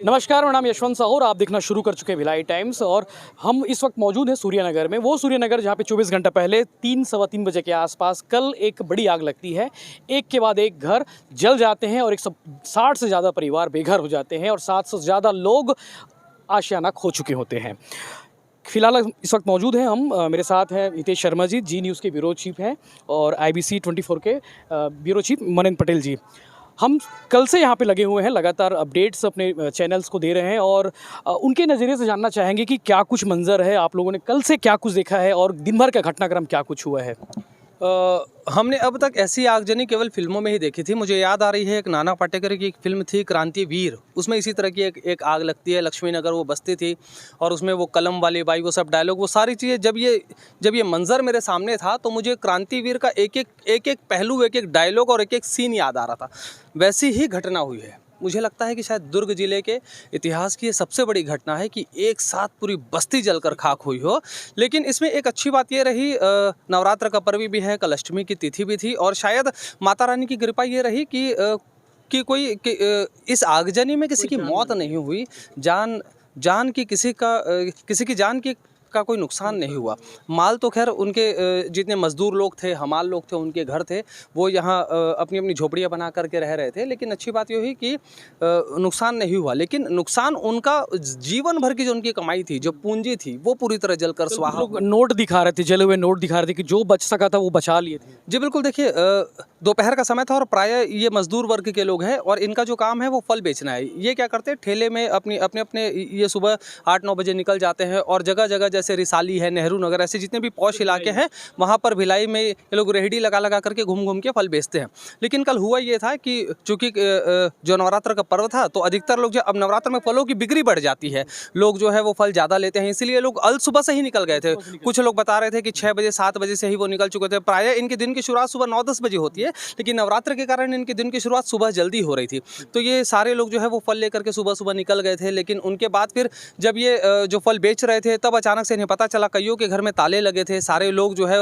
नमस्कार, मेरा नाम यशवंत साहू और आप देखना शुरू कर चुके हैं भिलाई टाइम्स। और हम इस वक्त मौजूद हैं सूर्यनगर में, वो सूर्यनगर जहाँ पे 24 घंटा पहले 3 सवा 3 बजे के आसपास कल एक बड़ी आग लगती है। एक के बाद एक घर जल जाते हैं और 160 से ज़्यादा परिवार बेघर हो जाते हैं और 700 से ज़्यादा लोग आशियाना खो चुके होते हैं। फिलहाल इस वक्त मौजूद हैं हम, मेरे साथ हैं हितेश शर्मा जी, जी न्यूज़ के ब्यूरो चीफ हैं, और IBC 24 के ब्यूरो चीफ मनन पटेल जी। हम कल से यहाँ पे लगे हुए हैं, लगातार अपडेट्स अपने चैनल्स को दे रहे हैं और उनके नज़रिए से जानना चाहेंगे कि क्या कुछ मंजर है, आप लोगों ने कल से क्या कुछ देखा है और दिन भर का घटनाक्रम क्या कुछ हुआ है। हमने अब तक ऐसी आगजनी केवल फिल्मों में ही देखी थी। मुझे याद आ रही है एक नाना पाटेकर की एक फिल्म थी क्रांतिवीर, उसमें इसी तरह की एक आग लगती है। लक्ष्मी नगर वो बस्ती थी और उसमें वो कलम वाली बाई, वो सब डायलॉग, वो सारी चीज़ें जब ये मंजर मेरे सामने था तो मुझे क्रांतिवीर का एक एक पहलू, एक एक डायलॉग और एक एक सीन याद आ रहा था। वैसी ही घटना हुई है। मुझे लगता है कि शायद दुर्ग जिले के इतिहास की ये सबसे बड़ी घटना है कि एक साथ पूरी बस्ती जलकर खाक हुई हो। लेकिन इसमें एक अच्छी बात ये रही, नवरात्र का पर्व भी है, कल अष्टमी की तिथि भी थी और शायद माता रानी की कृपा ये रही कि इस आगजनी में किसी की मौत नहीं हुई। जान की किसी की जान का कोई नुकसान नहीं हुआ। माल तो खैर उनके जितने मजदूर लोग थे, हमाल लोग थे, उनके घर थे, वो यहाँ अपनी अपनी झोपड़ियाँ बना करके रह रहे थे। लेकिन अच्छी बात ये हुई कि नुकसान नहीं हुआ, लेकिन नुकसान उनका जीवन भर की जो उनकी कमाई थी, जो पूंजी थी, वो पूरी तरह जलकर स्वाहा। लोग नोट दिखा रहे थे, जले हुए नोट दिखा रहे थे कि जो बच सका था वो बचा लिए थे। जी बिल्कुल, देखिए दोपहर का समय था और प्रायः ये मजदूर वर्ग के लोग हैं और इनका जो काम है वो फल बेचना है। ये क्या करते हैं, ठेले में अपने ये सुबह 8-9 बजे निकल जाते हैं और जगह जगह जैसे रिसाली है, नेहरू नगर, ऐसे जितने भी पौष इलाके हैं वहाँ पर भिलाई में ये लोग रेहड़ी लगा करके घूम के फल बेचते हैं। लेकिन कल हुआ ये था कि चूँकि जो नवरात्र का पर्व था तो अधिकतर लोग, जो अब नवरात्र में फलों की बिक्री बढ़ जाती है, लोग जो है वो फल ज़्यादा लेते हैं, इसीलिए लोग अल सुबह से ही निकल गए थे। कुछ लोग बता रहे थे कि 6 बजे 7 बजे से ही वो निकल चुके थे। प्रायः इनके दिन की शुरुआत सुबह 9-10 बजे होती है, लेकिन नवरात्र के कारण इनके दिन की शुरुआत सुबह जल्दी हो रही थी। तो ये सारे लोग जो है वो फल लेकर के सुबह सुबह निकल गए थे। लेकिन उनके बाद फिर जब ये जो फल बेच रहे थे तब अचानक से इन्हें पता चला, कईयों के घर में ताले लगे थे, सारे लोग जो है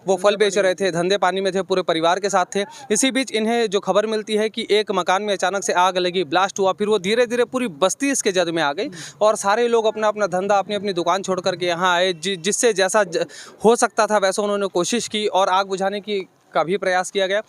वो फल बेच रहे थे, धंधे पानी में थे, पूरे परिवार के साथ थे। इसी बीच इन्हें जो खबर मिलती है कि एक मकान में अचानक से आग लगी, ब्लास्ट हुआ, फिर वो धीरे धीरे पूरी बस्ती इसके जद में आ गई और सारे लोग अपना अपना धंधा, अपनी अपनी दुकान छोड़ करके यहाँ आए। जिससे जैसा हो सकता था वैसा उन्होंने कोशिश की और आग बुझाने का भी प्रयास किया गया।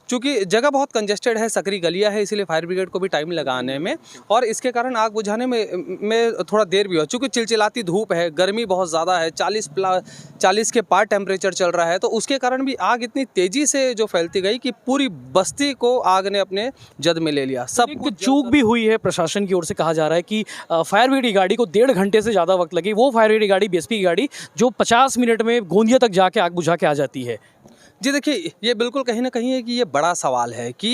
चूँकि जगह बहुत कंजेस्टेड है, सकरी गलियाँ है, इसीलिए फायर ब्रिगेड को भी टाइम लगाने में और इसके कारण आग बुझाने में थोड़ा देर भी हुआ। चूँकि चिलचिलाती धूप है, गर्मी बहुत ज़्यादा है, 40 के पार टेम्परेचर चल रहा है, तो उसके कारण भी आग इतनी तेज़ी से जो फैलती गई कि पूरी बस्ती को आग ने अपने जद में ले लिया। सब एक चूक भी हुई है प्रशासन की ओर से, कहा जा रहा है कि फायर ब्रिगेड की गाड़ी को 1.5 घंटे से ज़्यादा वक्त लगी, वो फायर ब्रिगेड की गाड़ी, BSP की गाड़ी, जो 50 मिनट में गोंदिया तक जाके आग बुझा के आ जाती है। जी देखिए, ये बिल्कुल कहीं ना कहीं है कि ये बड़ा सवाल है कि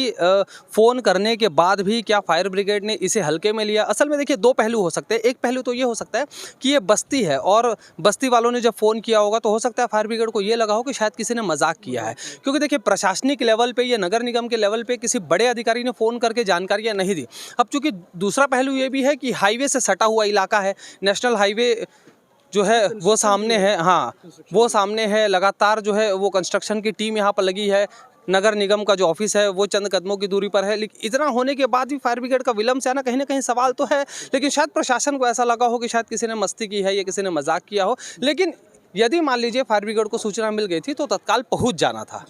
फ़ोन करने के बाद भी क्या फायर ब्रिगेड ने इसे हल्के में लिया। असल में देखिए, 2 पहलू हो सकते हैं। एक पहलू तो ये हो सकता है कि ये बस्ती है और बस्ती वालों ने जब फ़ोन किया होगा तो हो सकता है फायर ब्रिगेड को ये लगा हो कि शायद किसी ने मजाक किया है, क्योंकि देखिए प्रशासनिक लेवल पे या नगर निगम के लेवल पे किसी बड़े अधिकारी ने फ़ोन करके जानकारियाँ नहीं दी। अब चूँकि दूसरा पहलू ये भी है कि हाईवे से सटा हुआ इलाका है, नेशनल हाईवे जो है वो सामने है, हाँ वो सामने है, लगातार जो है वो कंस्ट्रक्शन की टीम यहाँ पर लगी है, नगर निगम का जो ऑफिस है वो चंद कदमों की दूरी पर है। लेकिन इतना होने के बाद भी फायर ब्रिगेड का विलम्ब से आना कहीं ना कहीं सवाल तो है। लेकिन शायद प्रशासन को ऐसा लगा हो कि शायद किसी ने मस्ती की है या किसी ने मजाक किया हो। लेकिन यदि मान लीजिए फायर ब्रिगेड को सूचना मिल गई थी तो तत्काल पहुंच जाना था।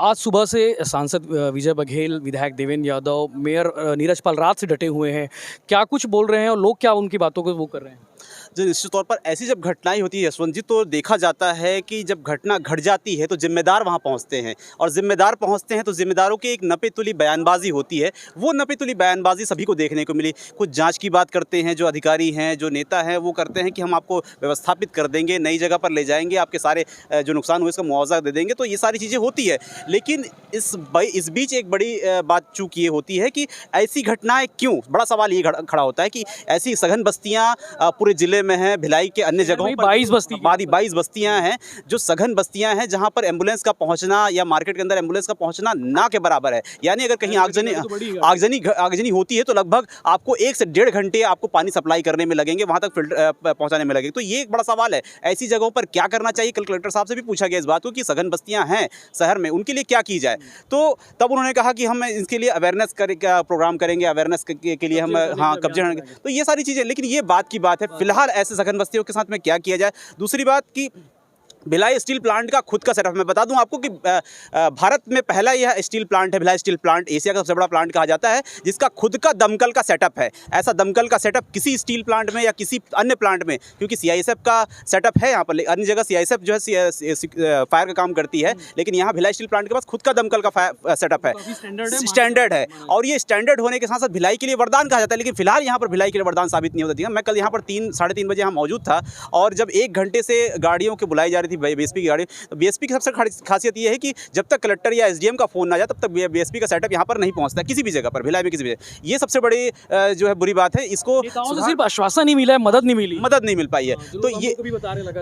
आज सुबह से सांसद विजय बघेल, विधायक देवेंद्र यादव, मेयर नीरज पाल रात से डटे हुए हैं, क्या कुछ बोल रहे हैं और लोग क्या उनकी बातों को वो कर रहे हैं? जो निश्चित तौर पर ऐसी जब घटनाएं होती है यशवंत जी, तो देखा जाता है कि जब घटना घट जाती है तो जिम्मेदार वहां पहुंचते हैं और जिम्मेदार पहुंचते हैं तो जिम्मेदारों की एक नपे-तुली बयानबाजी होती है। वो नपे-तुली बयानबाजी सभी को देखने को मिली। कुछ जांच की बात करते हैं, जो अधिकारी हैं, जो नेता हैं, वो करते हैं कि हम आपको व्यवस्थापित कर देंगे, नई जगह पर ले जाएंगे, आपके सारे जो नुकसान हुए इसका मुआवजा दे देंगे, तो ये सारी चीज़ें होती है। लेकिन इस बीच एक बड़ी बात चूक ये होती है कि ऐसी घटनाएँ क्यों, बड़ा सवाल ये खड़ा होता है कि ऐसी सघन बस्तियाँ पूरे जिले में है, भिलाई के अन्य जगहों पर 22 बस्ती 22 बस्तियां हैं जो सघन बस्तियां हैं, जहां पर एम्बुलेंस का पहुंचना या मार्केट के अंदर एम्बुलेंस का पहुंचना ना के बराबर है। यानी अगर कहीं आगजनी होती है तो लगभग आपको 1 से 1.5 घंटे आपको पानी सप्लाई करने में लगेंगे, वहां तक फिल्टर पहुंचाने में लगेंगे। तो ये एक बड़ा सवाल है, ऐसी जगहों पर क्या करना चाहिए। कल कलेक्टर साहब से भी पूछा गया इस बात को कि सघन बस्तियां हैं शहर में, उनके लिए क्या की जाए। तो तब उन्होंने कहा कि हम इसके लिए अवेयरनेस प्रोग्राम करेंगे, अवेयरनेस के लिए हम कब्जे हटाएंगे। तो ये सारी चीज़ें, लेकिन ये बात की बात है फिलहाल ऐसे सघन बस्तियों के साथ में क्या किया जाए। दूसरी बात कि भिलाई स्टील प्लांट का खुद का सेटअप, मैं बता दूं आपको कि भारत में पहला यह स्टील प्लांट है, भिलाई स्टील प्लांट एशिया का सबसे बड़ा प्लांट कहा जाता है, जिसका खुद का दमकल का सेटअप है। ऐसा दमकल का सेटअप किसी स्टील प्लांट में या किसी अन्य प्लांट में, क्योंकि सीआईएसएफ का सेटअप है यहाँ पर, अन्य जगह सीआईएसएफ जो है फायर का काम करती है, लेकिन यहाँ भिलाई स्टील प्लांट के पास खुद का दमकल का सेटअप है, स्टैंडर्ड है। और ये स्टैंडर्ड होने के साथ साथ भिलाई के लिए वरदान कहा जाता है, लेकिन फिलहाल यहाँ पर भिलाई के लिए वरदान साबित नहीं होता। मैं कल यहाँ पर 3-3:30 बजे यहाँ मौजूद था, और जब 1 घंटे से गाड़ियों के बुलाई जा रही थी बीएसपी की गाड़ी, तो बीएसपी की सबसे खासियत ये है कि जब तक कलेक्टर या एसडीएम का फोन ना जाए तब तक बीएसपी का सेटअप यहाँ पर नहीं पहुँचता किसी भी जगह पर, भिलाई में किसी भी जगह। ये सबसे बड़ी जो है बुरी बात है। इसको सिर्फ आश्वासन नहीं मिला है, मदद नहीं मिल पाई है।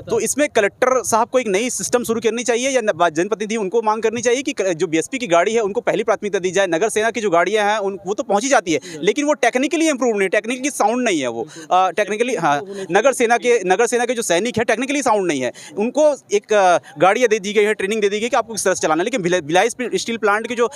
तो इसमें कलेक्टर साहब को एक नई सिस्टम शुरू करनी चाहिए, या जनप्रतिनिधि उनको मांग करनी चाहिए कि जो बीएसपी की गाड़ी है उनको पहली प्राथमिकता दी जाए। नगर सेना की जो गाड़ियाँ हैं वो तो पहुँची जाती है, लेकिन वो टेक्निकली इंप्रूव नहीं, टेक्निकली साउंड नहीं है वो, टेक्निकली हाँ, नगर सेना के जो सैनिक है टेक्निकली साउंड नहीं है। उनको एक गाड़ियाँ दे दी गई है, ट्रेनिंग दे दी गई कि आपको किस तरह से चलाना है। लेकिन भिलाई स्टील प्लांट के जो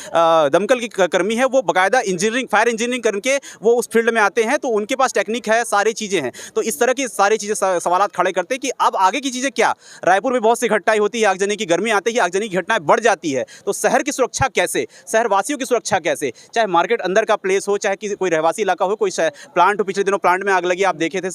दमकल की कर्मी है वो बाकायदा फायर इंजीनियरिंग करके वो उस फील्ड में आते हैं, तो उनके पास टेक्निक है, सारी चीज़ें हैं। तो इस तरह की सारी चीज़ें सवालात खड़े करते हैं कि अब आगे की चीज़ें क्या। रायपुर में बहुत सी घटनाएं होती है, आगजनी की गर्मी आते ही आगजनी की घटनाएं बढ़ जाती है, तो शहर की सुरक्षा कैसे, शहरवासियों की सुरक्षा कैसे, चाहे मार्केट अंदर का प्लेस हो, चाहे कोई रहवासी इलाका हो, कोई प्लांट हो। पिछले दिनों प्लांट में आग लगी, आप देखे थे,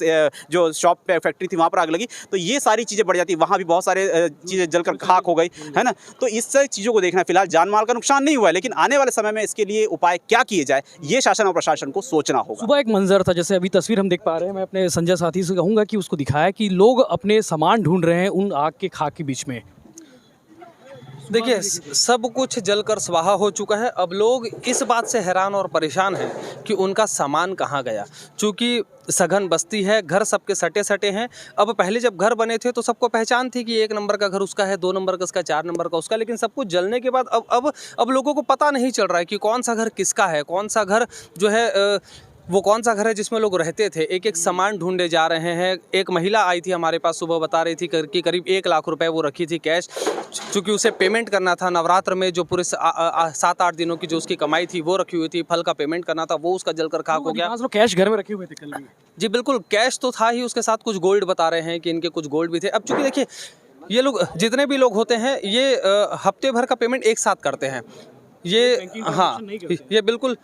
जो शॉप फैक्ट्री थी वहाँ पर आग लगी, तो ये सारी चीज़ें बढ़ जाती है। वहाँ भी बहुत सारे चीज़ें जलकर खाक हो गई है ना। तो इस सारी चीज़ों को देखना, फिलहाल जान माल का नुकसान नहीं हुआ है, लेकिन आने वाले समय में इसके लिए उपाय क्या किए जाए, ये शासन और प्रशासन को सोचना होगा। सुबह एक मंजर था, जैसे अभी तस्वीर हम देख पा रहे हैं, मैं अपने संजय साथी से कहूँगा कि उसको दिखाया कि लोग अपने सामान ढूंढ रहे हैं उन आग के खाक के बीच में। देखिए, सब कुछ जलकर स्वाहा हो चुका है। अब लोग इस बात से हैरान और परेशान हैं कि उनका सामान कहाँ गया, क्योंकि सघन बस्ती है, घर सबके सटे सटे हैं। अब पहले जब घर बने थे तो सबको पहचान थी कि 1 नंबर का घर उसका है, 2 नंबर का उसका, 4 नंबर का उसका, लेकिन सब कुछ जलने के बाद अब लोगों को पता नहीं चल रहा है कि कौन सा घर किसका है, कौन सा घर जो है वो कौन सा घर है जिसमें लोग रहते थे। एक एक सामान ढूंढे जा रहे हैं। एक महिला आई थी हमारे पास सुबह, बता रही थी कि करीब 1 लाख रुपए वो रखी थी कैश, क्योंकि उसे पेमेंट करना था। नवरात्र में जो पूरे 7-8 दिनों की जो उसकी कमाई थी वो रखी हुई थी, फल का पेमेंट करना था, वो उसका जलकर खाक हो गया। कैश घर में रखे हुए थे कल भी। जी बिल्कुल, कैश तो था ही, उसके साथ कुछ गोल्ड बता रहे हैं कि इनके कुछ गोल्ड भी थे। अब चूँकि देखिए, ये लोग जितने भी लोग होते हैं ये हफ्ते भर का पेमेंट एक साथ करते हैं। ये हाँ, ये बिल्कुल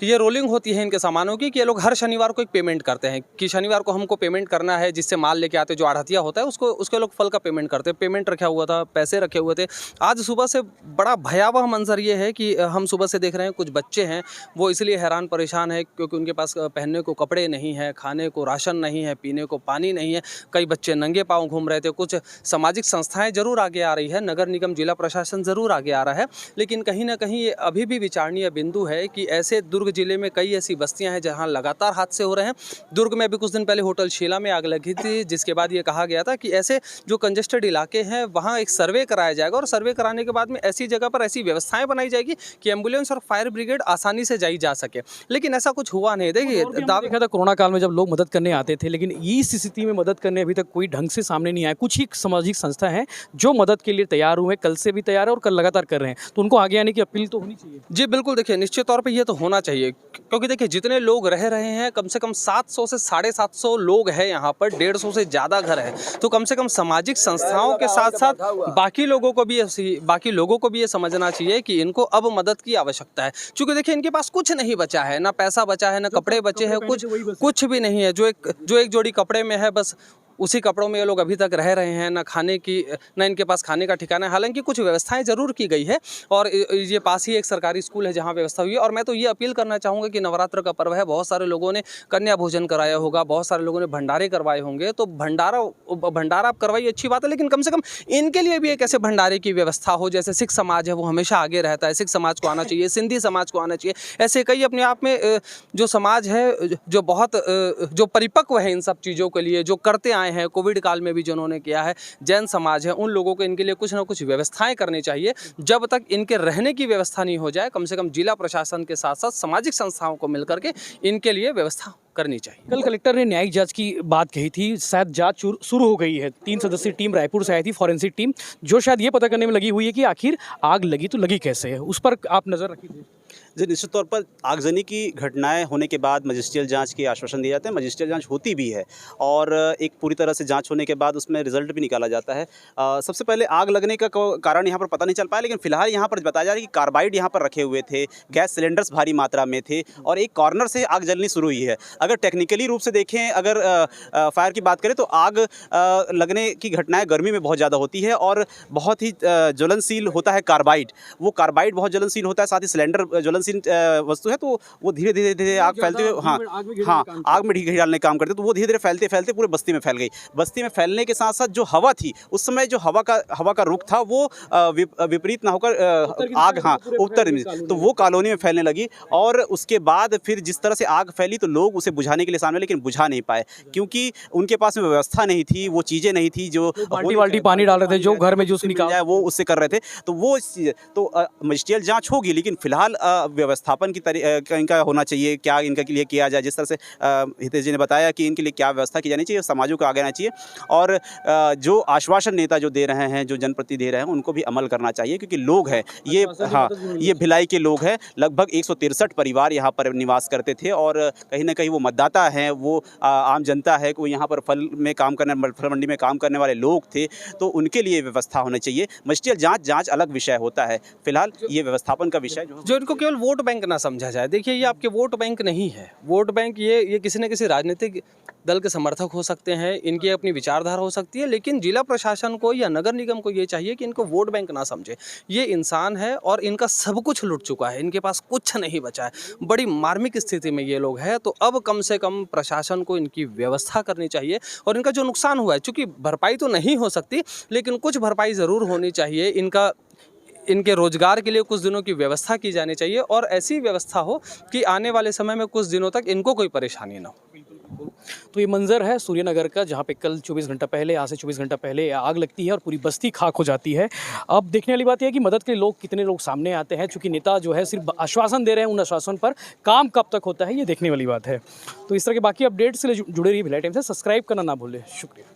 ये रोलिंग होती है इनके सामानों की, कि ये लोग हर शनिवार को एक पेमेंट करते हैं कि शनिवार को हमको पेमेंट करना है, जिससे माल लेके आते, जो आढ़तिया होता है उसके लोग फल का पेमेंट करते हैं। पेमेंट रखा हुआ था, पैसे रखे हुए थे। आज सुबह से बड़ा भयावह मंजर ये है कि हम सुबह से देख रहे हैं, कुछ बच्चे हैं वो इसलिए हैरान परेशान है क्योंकि उनके पास पहनने को कपड़े नहीं है, खाने को राशन नहीं है, पीने को पानी नहीं है। कई बच्चे नंगे पाँव घूम रहे थे। कुछ सामाजिक संस्थाएँ ज़रूर आगे आ रही है, नगर निगम, जिला प्रशासन ज़रूर आगे आ रहा है, लेकिन कहीं ना कहीं ये अभी भी विचारणीय बिंदु है कि ऐसे दुर्ग जिले में कई ऐसी बस्तियां हैं जहां लगातार हादसे हो रहे हैं। दुर्ग में अभी कुछ दिन पहले होटल शीला में आग लगी थी, जिसके बाद ये कहा गया था कि ऐसे जो कंजेस्टेड इलाके हैं वहां एक सर्वे कराया जाएगा, और सर्वे कराने के बाद में ऐसी जगह पर ऐसी व्यवस्थाएं बनाई जाएगी कि एम्बुलेंस और फायर ब्रिगेड आसानी से जाई जा सके, लेकिन ऐसा कुछ हुआ नहीं। देखिए, देखा था कोरोना काल में जब लोग मदद करने आते थे, लेकिन इस स्थिति में मदद करने अभी तक कोई ढंग से सामने नहीं आया। कुछ ही सामाजिक संस्था हैं जो मदद के लिए तैयार हुए, कल से भी तैयार है और कल लगातार कर रहे हैं, तो उनको आगे आने की अपील तो होनी चाहिए। जी बिल्कुल, देखिए निश्चित तौर पर यह तो होना चाहिए, क्योंकि देखिए जितने लोग रह रहे हैं, कम से कम 700 से 750 लोग हैं यहाँ पर, 150 से ज़्यादा घर है, तो कम से कम सामाजिक संस्थाओं के साथ साथ बाकी लोगों को भी ये समझना चाहिए कि इनको अब मदद की आवश्यकता है। क्योंकि देखिए, इनके पास कुछ नहीं बचा है, ना पैसा बचा है, ना कपड़े बचे हैं, कुछ भी नहीं है। जो एक जोड़ी कपड़े में है, बस उसी कपड़ों में ये लोग अभी तक रह रहे हैं, ना इनके पास खाने का ठिकाना है। हालांकि कुछ व्यवस्थाएं ज़रूर की गई है और ये पास ही एक सरकारी स्कूल है जहाँ व्यवस्था हुई है। और मैं तो ये अपील करना चाहूँगा कि नवरात्र का पर्व है, बहुत सारे लोगों ने कन्या भोजन कराया होगा, बहुत सारे लोगों ने भंडारे करवाए होंगे, तो भंडारा आप करवाइए, अच्छी बात है, लेकिन कम से कम इनके लिए भी एक ऐसे भंडारे की व्यवस्था हो। जैसे सिख समाज है वो हमेशा आगे रहता है, सिख समाज को आना चाहिए, सिंधी समाज को आना चाहिए। ऐसे कई अपने आप में जो समाज है जो बहुत जो परिपक्व है इन सब चीज़ों के लिए, जो करते आए हैं, कोविड काल में भी जिन्होंने किया है, जैन समाज है, उन लोगों को इनके लिए कुछ ना कुछ व्यवस्थाएं करनी चाहिए। जब तक इनके रहने की व्यवस्था नहीं हो जाए, कम से कम जिला प्रशासन के साथ साथ सामाजिक संस्थाओं को मिलकर के इनके लिए व्यवस्था करनी चाहिए। कल कलेक्टर ने न्यायिक जांच की बात कही थी, शायद जांच शुरू हो गई है। 3 सदस्यीय टीम रायपुर से आई थी, फॉरेंसिक टीम, जो शायद ये पता करने में लगी हुई है कि आखिर आग लगी तो लगी कैसे है। उस पर आप नज़र रखिए। जी, निश्चित तौर पर आगजनी की घटनाएं होने के बाद मजिस्ट्रियल जांच के आश्वासन दिए जाते हैं। मजिस्ट्रियल जांच होती भी है और एक पूरी तरह से जांच होने के बाद उसमें रिजल्ट भी निकाला जाता है। सबसे पहले आग लगने का कारण यहाँ पर पता नहीं चल पाया, लेकिन फिलहाल यहाँ पर बताया जा रहा है कि कार्बाइड यहाँ पर रखे हुए थे, गैस सिलेंडर्स भारी मात्रा में थे और एक कॉर्नर से आग जलनी शुरू हुई है। अगर टेक्निकली रूप से देखें, अगर फायर की बात करें तो आग लगने की घटनाएँ गर्मी में बहुत ज़्यादा होती है और बहुत ही ज्वलनशील होता है कार्बाइड। वो कार्बाइड बहुत ज्वलनशील होता है, साथ ही सिलेंडर ज्वलनशील वस्तु है, तो वो धीरे धीरे आग फैलते हुए आग में घी डालने का काम करते, तो वो धीरे धीरे फैलते फैलते पूरे बस्ती में फैल गई। बस्ती में फैलने के साथ साथ जो हवा थी उस समय, जो हवा का रुख था वो विपरीत ना होकर आग उत्तर में, तो वो कॉलोनी में फैलने लगी। और उसके बाद फिर जिस तरह से आग फैली तो लोग उसे बुझाने के लिए सामने, लेकिन बुझा नहीं पाए क्योंकि उनके पास में व्यवस्था नहीं थी, वो चीज़ें नहीं थी जो बाल्टी पानी डाल रहे थे, जो घर में जूस निकाल जाए वो उससे कर रहे थे। तो वो तो मजिस्ट्रियल जांच होगी, लेकिन फिलहाल व्यवस्थापन की इनका होना चाहिए, क्या इनके लिए किया जाए। जिस तरह से हितेश जी ने बताया कि इनके लिए क्या व्यवस्था की जानी चाहिए, समाजों को आगे आना चाहिए और जो आश्वासन नेता जो दे रहे हैं, जो जनप्रति दे रहे हैं, उनको भी अमल करना चाहिए क्योंकि लोग हैं ये, ये भिलाई के लोग हैं। लगभग 163 परिवार यहाँ पर निवास करते थे और कहीं ना कहीं वो मतदाता हैं, वो आम जनता है, वो यहाँ पर फल मंडी में काम करने वाले लोग थे, तो उनके लिए व्यवस्था होनी चाहिए। मजिस्ट्रियल जांच अलग विषय होता है, फिलहाल ये व्यवस्थापन का विषय जो इनको केवल वोट बैंक ना समझा जाए। देखिए, ये आपके वोट बैंक नहीं है। वोट बैंक ये किसी न किसी राजनीतिक दल के समर्थक हो सकते हैं, इनकी अपनी विचारधारा हो सकती है, लेकिन जिला प्रशासन को या नगर निगम को ये चाहिए कि इनको वोट बैंक ना समझे। ये इंसान है और इनका सब कुछ लुट चुका है, इनके पास कुछ नहीं बचा है, बड़ी मार्मिक स्थिति में ये लोग हैं। तो अब कम से कम प्रशासन को इनकी व्यवस्था करनी चाहिए और इनका जो नुकसान हुआ है, चूँकि भरपाई तो नहीं हो सकती, लेकिन कुछ भरपाई ज़रूर होनी चाहिए। इनके रोजगार के लिए कुछ दिनों की व्यवस्था की जानी चाहिए और ऐसी व्यवस्था हो कि आने वाले समय में कुछ दिनों तक इनको कोई परेशानी ना हो। तो ये मंजर है सूर्यनगर का, जहाँ पे कल 24 घंटा पहले, आज से 24 घंटा पहले आग लगती है और पूरी बस्ती खाक हो जाती है। अब देखने वाली बात यह है कि मदद के लिए कितने लोग सामने आते हैं, चूँकि नेता जो है सिर्फ आश्वासन दे रहे हैं, उन आश्वासन पर काम कब तक होता है ये देखने वाली बात है। तो इस तरह के बाकी अपडेट्स के लिए जुड़े रहिए भिलाई टाइम्स से, सब्सक्राइब करना ना भूलें। शुक्रिया।